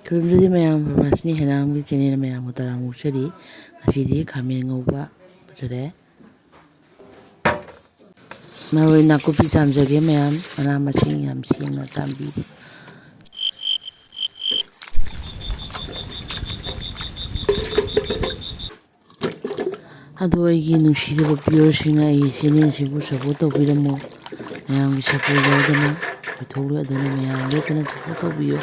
ꯈꯨꯔꯨꯝꯖꯔꯤ ꯃꯌꯥꯝ ꯄ꯭ꯔꯚꯥꯁꯤꯅꯤ ꯍꯦꯅꯥꯡꯒꯤ ꯆꯦꯅꯦꯜ ꯃꯌꯥꯝꯕꯨ ꯇꯔꯥꯝꯅ ꯑꯣꯛꯆꯔꯤ. ꯉꯁꯤꯗꯤ ꯈꯥꯃꯦꯟ ꯉꯧꯕ ꯄꯨꯖꯔꯦ. ꯃꯔꯣꯏ ꯅꯥꯀꯨꯞꯄꯤ ꯆꯥꯝꯖꯒꯦ ꯃꯌꯥꯝ, ꯃꯅꯥ ꯃꯁꯤꯡ ꯌꯥꯝ ꯁꯦꯡꯅ ꯆꯥꯝꯕꯤꯕ. ꯑꯗꯣ ꯑꯩꯒꯤ ꯅꯨꯡꯁꯤꯖꯕ ꯚ꯭ꯌꯨꯋꯔꯁꯤꯡꯅ ꯑꯩꯒꯤ ꯆꯦꯅꯦꯜꯁꯤꯕꯨ ꯁꯞꯄꯣꯔꯠ ꯇꯧꯕꯤꯔꯝꯃꯨ. ꯃꯌꯥꯝꯒꯤ ꯁꯞꯄꯣꯔꯠ ꯌꯥꯎꯗꯅ ꯑꯣꯏꯊꯣꯛꯂꯣꯏ. ꯑꯗꯨꯅ ꯃꯌꯥꯝ ꯂꯦꯞꯇꯅ ꯁꯞꯄꯣꯔꯠ ꯇꯧꯕꯤꯌꯨ.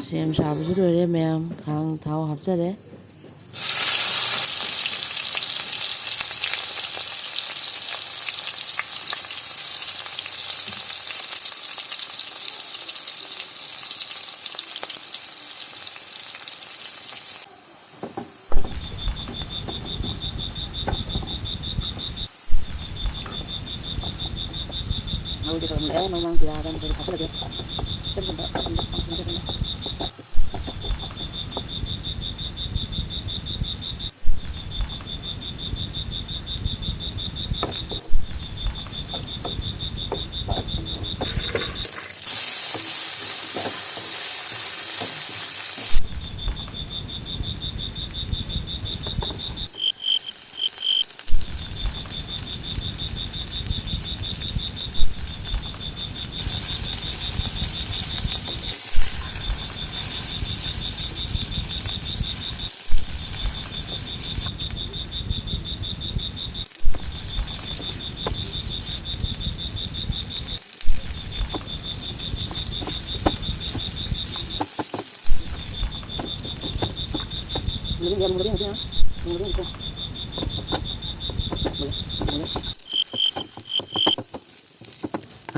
ꯁꯦꯝ ꯁꯥꯕꯁꯨ ꯂꯣꯏꯔꯦ ꯃꯌꯥꯝ. ꯈꯥꯡ ꯊꯥꯎ ꯍꯥꯞꯆꯔꯦ. ꯉꯧꯗꯤ ꯀꯪꯂꯛꯑꯦ. ꯃꯔꯨ ꯃꯔꯥꯡ ꯖꯤꯔꯥ ꯃꯆꯜ ꯍꯥꯞꯆꯤꯜꯂꯒꯦ.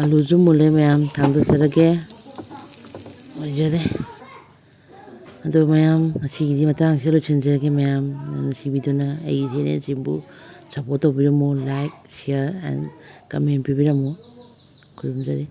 ꯑꯂꯨꯁꯨ ꯃꯨꯜꯂꯦ ꯃꯌꯥꯝ. ꯊꯥꯡꯗꯣꯛꯆꯔꯒꯦ. ꯑꯣꯏꯖꯔꯦ. ꯑꯗꯣ ꯃꯌꯥꯝ ꯉꯁꯤꯒꯤꯗꯤ ꯃꯇꯥꯡꯁꯤꯗ ꯂꯣꯏꯁꯤꯟꯖꯔꯒꯦ ꯃꯌꯥꯝ. ꯅꯨꯡꯁꯤꯕꯤꯗꯨꯅ ꯑꯩꯒꯤ ꯆꯦꯅꯦꯜꯁꯤꯕꯨ ꯁꯞꯄꯣꯔꯠ ꯇꯧꯕꯤꯔꯝꯃꯨ. ꯂꯥꯏꯛ, ꯁꯤꯌꯔ ꯑꯦꯟ ꯀꯃꯦꯟ ꯄꯤꯕꯤꯔꯝꯃꯨ. ꯈꯨꯔꯨꯝꯖꯔꯤ.